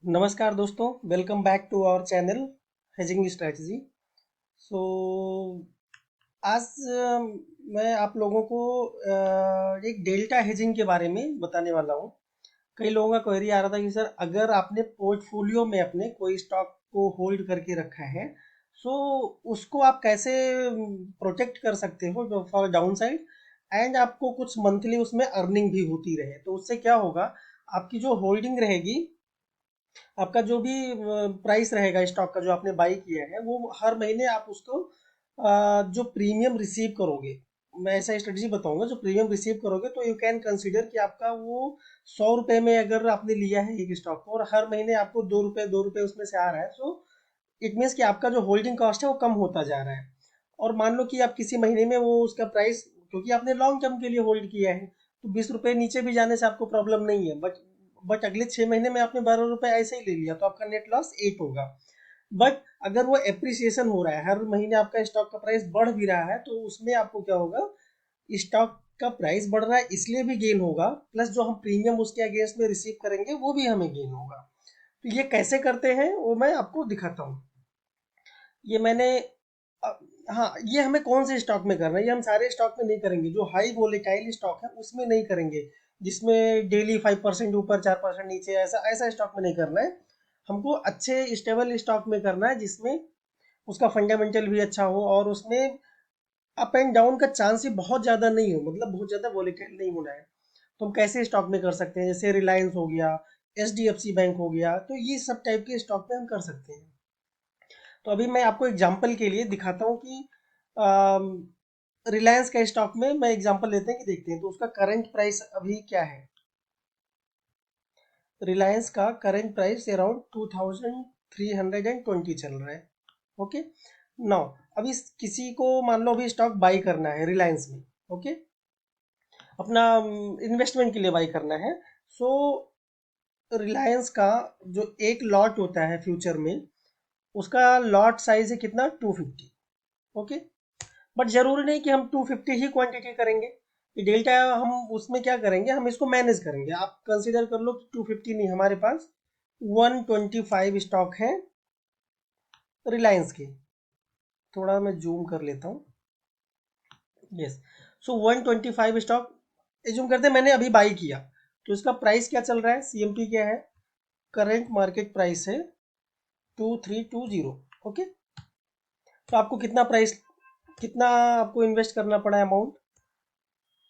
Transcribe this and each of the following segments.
नमस्कार दोस्तों, welcome back to our channel hedging strategy. So आज मैं आप लोगों को एक डेल्टा हेजिंग के बारे में बताने वाला हूँ। कई लोगों का क्वेरी आ रहा था कि सर अगर आपने पोर्टफोलियो में अपने कोई स्टॉक को होल्ड करके रखा है, सो उसको आप कैसे प्रोटेक्ट कर सकते हो फॉर डाउन साइड, एंड आपको कुछ मंथली उसमें अर्निंग भी होती रहे। तो उससे क्या होगा, आपकी जो होल्डिंग रहेगी, आपका जो भी प्राइस रहेगा स्टॉक का जो आपने बाई किया है, वो हर महीने आप उसको जो प्रीमियम रिसीव करोगे, मैं ऐसा स्ट्रेटजी बताऊंगा। जो प्रीमियम रिसीव करोगे तो यू कैन कंसीडर कि आपका वो 100 रुपये में अगर आपने लिया है एक स्टॉक को और हर महीने आपको 2 रुपये उसमें से आ रहा है, सो इट मीन्स कि आपका जो होल्डिंग कॉस्ट है वो कम होता जा रहा है। और मान लो कि आप किसी महीने में वो उसका प्राइस, क्योंकि आपने लॉन्ग टर्म के लिए होल्ड किया है, तो 20 रुपये नीचे भी जाने से आपको प्रॉब्लम नहीं है। बट अगले 6 महीने में आपने 12 रुपये ऐसे ही ले लिया तो आपका नेट लॉस 8 होगा। बट अगर वो एप्रिसिएशन हो रहा है, हर महीने आपका स्टॉक का प्राइस बढ़ भी रहा है, तो उसमें आपको क्या होगा, स्टॉक का प्राइस बढ़ रहा है इसलिए भी गेन होगा, प्लस जो हम प्रीमियम उसके अगेंस्ट में रिसीव करेंगे वो भी हमें गेन होगा। तो ये कैसे करते हैं वो मैं आपको दिखाता हूँ। ये मैंने अ, हाँ, ये हमें कौन से स्टॉक में करना है, ये हम सारे स्टॉक में नहीं करेंगे। जो हाई वोलेटाइल स्टॉक है उसमें नहीं करेंगे, जिसमें डेली 5% ऊपर 4% नीचे, ऐसा ऐसा स्टॉक में नहीं करना है। हमको अच्छे स्टेबल स्टॉक में करना है जिसमें उसका फंडामेंटल भी अच्छा हो और उसमें अप एंड डाउन का चांस ही बहुत ज़्यादा नहीं हो, मतलब बहुत ज़्यादा वोलेटाइल नहीं होना है। तो हम कैसे स्टॉक में कर सकते हैं, जैसे रिलायंस हो गया, HDFC बैंक हो गया, तो ये सब टाइप के स्टॉक में हम कर सकते हैं। तो अभी मैं आपको एग्जांपल के लिए दिखाता हूँ कि रिलायंस का स्टॉक में मैं एग्जांपल लेते हैं कि देखते हैं तो उसका करंट प्राइस अभी क्या है। रिलायंस का करंट प्राइस अराउंड 2320 चल रहा है। ओके, नाउ अभी किसी को मान लो अभी स्टॉक बाई करना है रिलायंस में। ओके, अपना इन्वेस्टमेंट के लिए बाई करना है। सो रिलायंस का जो एक लॉट होता है फ्यूचर में, उसका लॉट साइज है कितना, 250। ओके, बट जरूरी नहीं कि हम 250 ही क्वांटिटी करेंगे। ये डेल्टा हम उसमें क्या करेंगे, हम इसको मैनेज करेंगे। आप कंसीडर कर लो कि 250 नहीं, हमारे पास 125 स्टॉक है रिलायंस के। थोड़ा मैं जूम कर लेता हूँ। यस, सो 125 स्टॉक एज्यूम करते हैं मैंने अभी बाई किया। तो इसका प्राइस क्या चल रहा है, CMT क्या है, करंट मार्केट प्राइस है 2320। ओके, तो आपको कितना प्राइस, कितना आपको इन्वेस्ट करना पड़ा अमाउंट,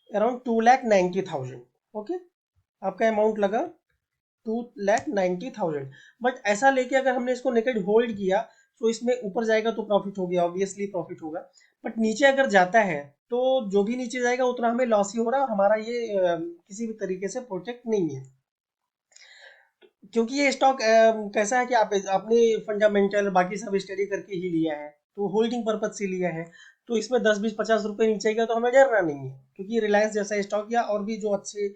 अराउंड 2,90,000। ओके, आपका अमाउंट लगा 2,90,000। बट ऐसा लेके अगर हमने इसको नेकेड होल्ड किया, तो इसमें ऊपर जाएगा तो प्रॉफिट हो गया, ऑब्वियसली प्रॉफिट होगा। बट नीचे अगर जाता है तो जो भी नीचे जाएगा उतना हमें लॉस ही हो रहा है, हमारा ये किसी भी तरीके से प्रोटेक्ट नहीं है। क्योंकि ये स्टॉक कैसा है कि आपने फंडामेंटल बाकी सब स्टडी करके ही लिया है, तो होल्डिंग पर्पज से लिया है। तो इसमें 10 20 50 रुपए नीचे गया तो हमें डरना नहीं है, क्योंकि रिलायंस जैसा स्टॉक या और भी जो अच्छे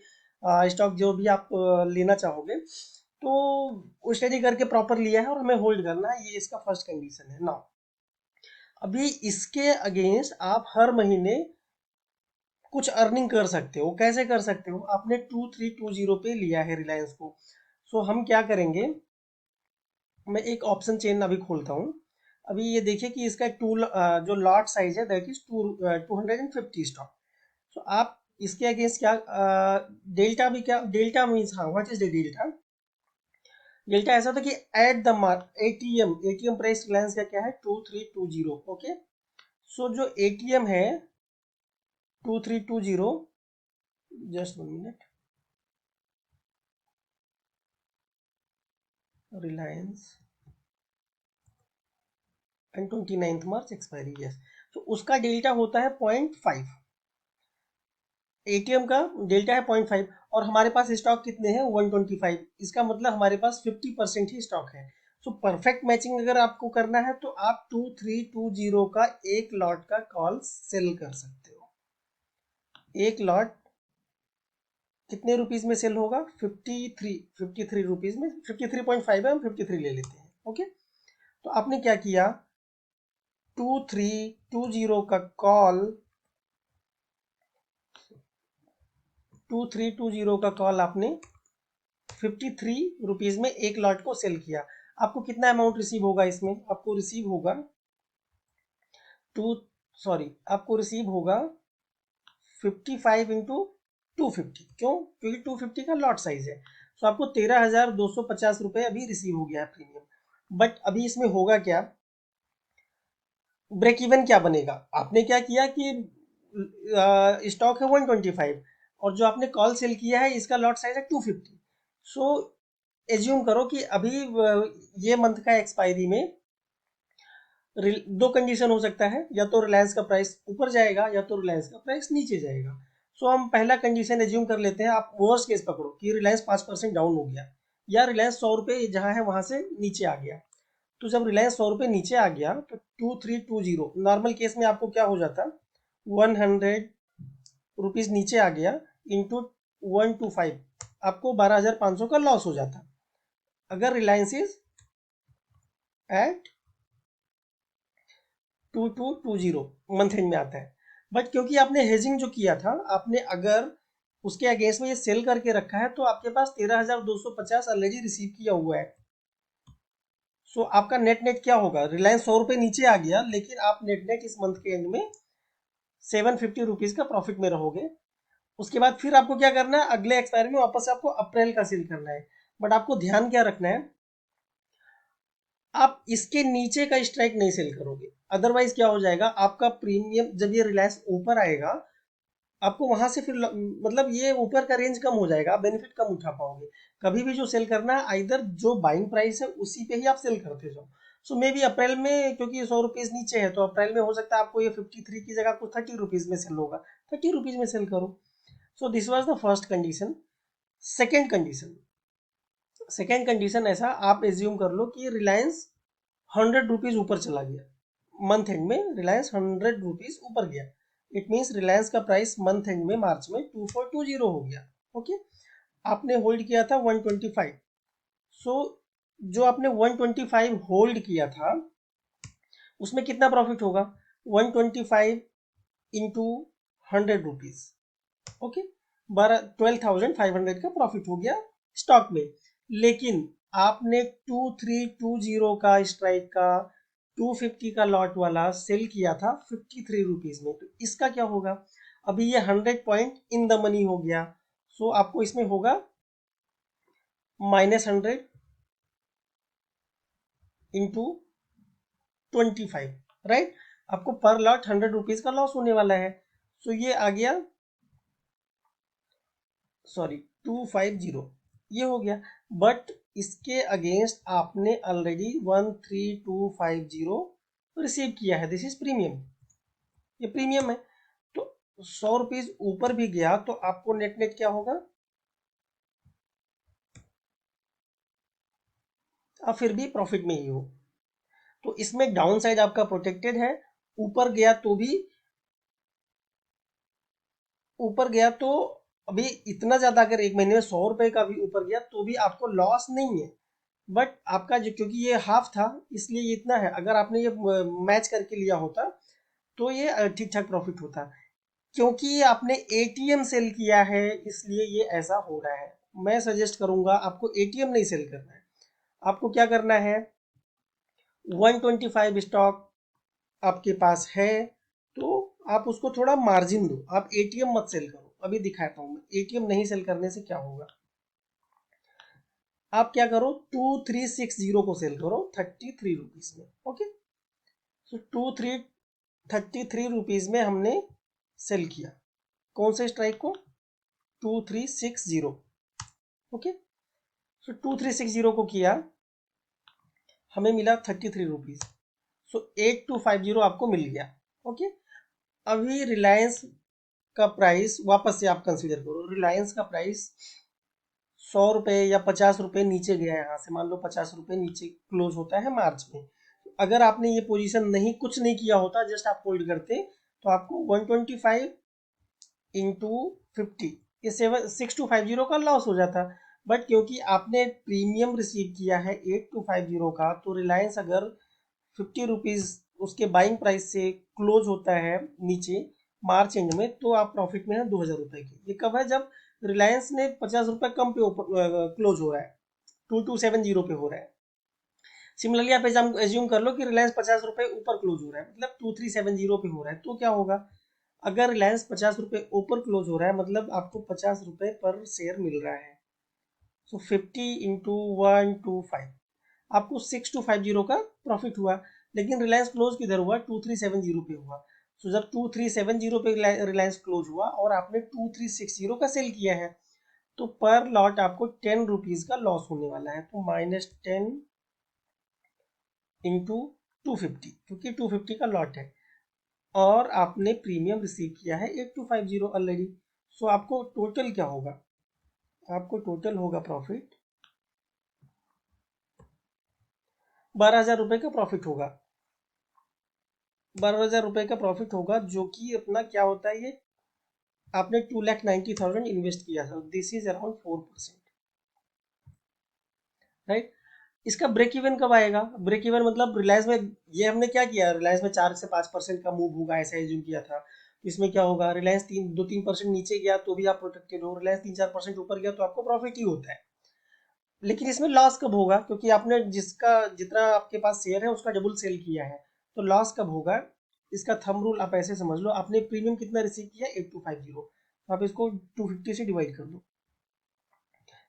स्टॉक जो भी आप लेना चाहोगे, तो स्टडी करके प्रॉपर लिया है और हमें होल्ड करना है, ये इसका फर्स्ट कंडीशन है ना। अभी इसके अगेंस्ट आप हर महीने कुछ अर्निंग कर सकते हो। कैसे कर सकते हो, आपने 2320 पे लिया है रिलायंस को। सो हम क्या करेंगे, मैं एक ऑप्शन चेन अभी खोलता हूँ। अभी ये देखिए कि इसका जो लॉट साइज है दैट इज 250 स्टॉक। तो आप इसके अगेंस्ट क्या, डेल्टा भी, क्या डेल्टा मीन्स, हाँ, what is the delta. Delta ऐसा था कि at the mark ATM price Reliance का क्या है, 2320। ओके, सो जो एटीएम है 2320, just 1 minute, Reliance and 29 March expiry, yes. तो उसका डेल्टा होता है 0.5। एटीएम का डेल्टा है 0.5 और हमारे पास स्टॉक कितने हैं, 125। इसका मतलब हमारे पास 50% ही स्टॉक है। सो परफेक्ट मैचिंग अगर आपको करना है तो आप 2320 का एक लॉट का कॉल सेल कर सकते हो। एक लॉट कितने रुपीज में सेल होगा, 53 रुपीज में, 53.5 है, हम 53 ले लेते हैं। ओके, तो आपने क्या किया, 2320 का कॉल, 2320 का कॉल आपने ₹53 में एक लॉट को सेल किया। आपको कितना अमाउंट रिसीव होगा इसमें? आपको रिसीव होगा आपको रिसीव होगा 55 इंटू 250। क्यों? क्योंकि 250 का लॉट साइज है। तो आपको 13,250 रुपये अभी रिसीव हो गया है प्रीमियम। बट अभी इसमें होगा क्या, ब्रेक इवन क्या बनेगा? आपने क्या किया कि स्टॉक है 125 और जो आपने कॉल सेल किया है इसका लॉट साइज है 250। सो एज्यूम करो कि अभी ये मंथ का एक्सपायरी में दो कंडीशन हो सकता है, या तो रिलायंस का प्राइस ऊपर जाएगा या तो रिलायंस का प्राइस नीचे जाएगा। सो हम पहला कंडीशन एज्यूम कर लेते हैं। आप वर्स्ट केस पकड़ो कि रिलायंस 5% डाउन हो गया या रिलायंस 100 रुपये जहां है वहां से नीचे आ गया। तो जब रिलायंस 100 रुपये नीचे आ गया तो 2320 नॉर्मल केस में आपको क्या हो जाता, 100 रुपीज नीचे आ गया इंटू 125, आपको 12,500 का लॉस हो जाता अगर Reliance is at 2220 month end में आता है। बट क्योंकि आपने हेजिंग जो किया था, आपने अगर उसके अगेंस्ट में ये सेल करके रखा है तो आपके पास 13,250 ऑलरेडी रिसीव किया हुआ है। सो आपका नेट नेट क्या होगा? रिलायंस 100 रुपये नीचे आ गया लेकिन आप नेट नेट इस मंथ के एंड में 750 रुपीज का प्रॉफिट में रहोगे। उसके बाद फिर आपको क्या करना है, अगले एक्सपायरी में वापस आपको अप्रैल का सेल करना है। बट आपको ध्यान क्या रखना है, आप इसके नीचे का स्ट्राइक नहीं सेल करोगे। अदरवाइज क्या हो जाएगा, आपका प्रीमियम जब ये रिलायंस ऊपर आएगा आपको वहां से फिर मतलब ये ऊपर का रेंज कम हो जाएगा, आप बेनिफिट कम उठा पाओगे। कभी भी जो सेल करना है आइदर जो बाइंग प्राइस है उसी पे ही आप सेल करते जाओ। सो मे बी अप्रैल में क्योंकि 100 रुपीज नीचे है तो अप्रैल में हो सकता है आपको ये 53 की जगह आपको 30 रुपीज में सेल होगा, 30 रुपीज में सेल करो। So this was the first condition. Second condition, second condition ऐसा आप एज्यूम कर लो कि रिलायंस 100 रुपीज ऊपर चला गया मंथ एंड में, रिलायंस 100 रुपीज ऊपर गया। इट मीन्स रिलायंस का प्राइस मंथ एंड में मार्च में 2420 हो गया। ओके, आपने होल्ड किया था 125। सो जो आपने 125 होल्ड किया था उसमें कितना प्रॉफिट होगा, 125 इंटू 100 रुपीज। ओके, 12,500 का प्रॉफिट हो गया स्टॉक में। लेकिन आपने 2320 का स्ट्राइक का 250 का लॉट वाला सेल किया था 53 रुपीज में, तो इसका क्या होगा? अभी ये 100 पॉइंट इन द मनी हो गया। सो आपको इसमें होगा -100 इंटू 25, राइट? आपको पर लॉट 100 रुपीज का लॉस होने वाला है। सो ये आ गया, सॉरी 250 ये हो गया। बट इसके अगेंस्ट आपने ऑलरेडी 13250 रिसीव किया है, दिस इज प्रीमियम, ये प्रीमियम है। तो 100 रुपीज ऊपर भी गया तो आपको नेट नेट क्या होगा, आप फिर भी प्रॉफिट में ही हो। तो इसमें डाउन साइड आपका प्रोटेक्टेड है। ऊपर गया तो भी, ऊपर गया तो अभी इतना ज्यादा, अगर एक महीने में 100 रुपए का भी ऊपर गया तो भी आपको लॉस नहीं है। बट आपका जो, क्योंकि ये हाफ था इसलिए ये इतना है, अगर आपने ये मैच करके लिया होता तो ये ठीक ठाक प्रॉफिट होता। क्योंकि आपने एटीएम सेल किया है इसलिए ये ऐसा हो रहा है। मैं सजेस्ट करूंगा आपको एटीएम नहीं सेल करना है। आपको क्या करना है, 125 स्टॉक आपके पास है तो आप उसको थोड़ा मार्जिन दो, आप एटीएम मत सेल करो। अभी दिखाता हूं मैं एटीएम नहीं सेल करने से क्या होगा। आप क्या करो, 2360 को सेल करो 33 रुपीज में। ओके, सो 33 में हमने सेल किया कौन से स्ट्राइक को, 2360। ओके, सो 2360 को किया, हमें मिला 33 रुपीज। सो 8250 आपको मिल गया। ओके, अभी रिलायंस का प्राइस वापस से आप कंसीडर करो, रिलायंस का प्राइस 100 रुपये या 50 रुपये नीचे गया है। यहाँ से मान लो 50 रुपये नीचे क्लोज होता है मार्च में। अगर आपने ये पोजीशन नहीं, कुछ नहीं किया होता, जस्ट आप होल्ड करते, तो आपको 125 इंटू 50, ये 6250 का लॉस हो जाता। बट क्योंकि आपने प्रीमियम रिसीव किया है 8250 का, तो रिलायंस अगर 50 रुपीज उसके बाइंग प्राइस से क्लोज होता है नीचे मार्च एंड में, तो आप प्रॉफिट में है 2000 रुपए की। ये कब है, जब रिलायंस ने 50 रुपए कम पे क्लोज हो रहा है, 2270 पे हो रहा है। सिमिलरली आप एज्यूम कर लो कि रिलायंस 50 रुपए ऊपर क्लोज हो रहा है, मतलब 2370 पे हो रहा है, तो क्या होगा? अगर रिलायंस 50 रुपए ऊपर क्लोज हो रहा है मतलब आपको 50 रुपए पर शेयर मिल रहा है। सो 50 इंटू 125, आपको 6250 का प्रॉफिट हुआ। लेकिन रिलायंस क्लोज किधर हुआ? 2370 पे हुआ। सो जब 2370 पे रिलायंस क्लोज हुआ और आपने 2360 का सेल किया है, तो पर लॉट आपको 10 रुपीज का लॉस होने वाला है। तो -10 इंटू 250, क्योंकि 250 का लॉट है और आपने प्रीमियम रिसीव किया है 8250 ऑलरेडी। सो आपको टोटल क्या होगा? आपको टोटल होगा प्रॉफिट 12,000 रुपए का प्रॉफिट होगा। 12,000 रुपए का प्रॉफिट होगा, जो कि अपना क्या होता है, ये आपने 2,90,000 इन्वेस्ट किया था। This is around 4%, right. इसका ब्रेक इवन कब आएगा? ब्रेक इवन मतलब रिलायंस में, ये हमने क्या किया, रिलायंस में 4 से 5% का मूव होगा ऐसा एज्यूम किया था। तो इसमें क्या होगा, रिलायंस 2-3% नीचे गया तो भी आप प्रोटेक्टेड हो, रिलायंस 3-4% ऊपर गया तो आपको प्रॉफिट ही होता है। लेकिन इसमें लॉस कब होगा? क्योंकि आपने जिसका जितना आपके पास शेयर है उसका डबल सेल किया है, तो लॉस कब होगा? इसका थंब रूल आप ऐसे समझ लो, आपने प्रीमियम कितना रिसीव किया? 8250, तो आप इसको 250 से डिवाइड कर दो।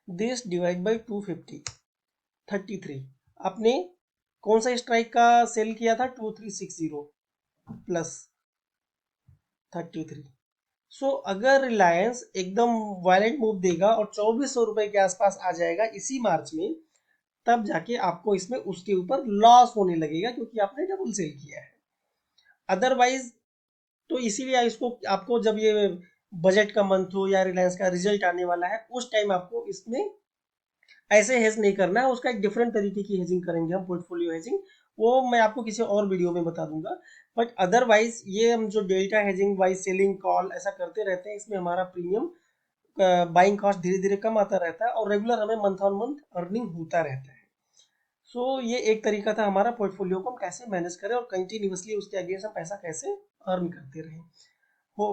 This divide by 250, 33। आपने कौन सा स्ट्राइक का सेल किया था? 2360 प्लस 33। सो अगर रिलायंस एकदम वायलेंट मूव देगा और 2400 रुपए के आसपास आ जाएगा इसी मार्च में, तब जाके आपको इसमें उसके ऊपर लॉस होने लगेगा, क्योंकि आपने डबल सेल किया है। अदरवाइज तो इसीलिए इसको आपको जब ये बजट का मंथ हो या रिलायंस का रिजल्ट आने वाला है, उस टाइम आपको इसमें ऐसे हेज नहीं करना है। उसका एक डिफरेंट तरीके की हेजिंग करेंगे हम, पोर्टफोलियो हेजिंग, वो मैं आपको किसी और वीडियो में बता दूंगा। बट अदरवाइज ये हम जो delta hedging by selling call ऐसा करते रहते हैं, इसमें हमारा प्रीमियम बाइंग कॉस्ट धीरे धीरे कम आता रहता है और रेगुलर हमें मंथ ऑन मंथ अर्निंग होता रहता है। सो ये एक तरीका था हमारा पोर्टफोलियो को हम कैसे मैनेज करें और कंटिन्यूसली उसके अगेंस्ट हम पैसा कैसे अर्न करते रहें। हो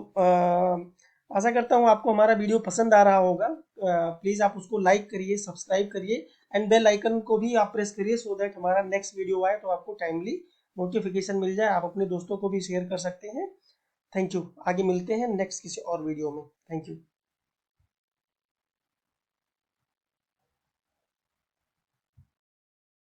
आशा करता हूँ आपको हमारा वीडियो पसंद आ रहा होगा। प्लीज़ आप उसको लाइक करिए, सब्सक्राइब करिए एंड बेल आइकन को भी आप प्रेस करिए, सो दैट हमारा नेक्स्ट वीडियो आए तो आपको टाइमली नोटिफिकेशन मिल जाए। आप अपने दोस्तों को भी शेयर कर सकते हैं। Thank you. आगे मिलते हैं नेक्स्ट किसी और वीडियो में। Thank you.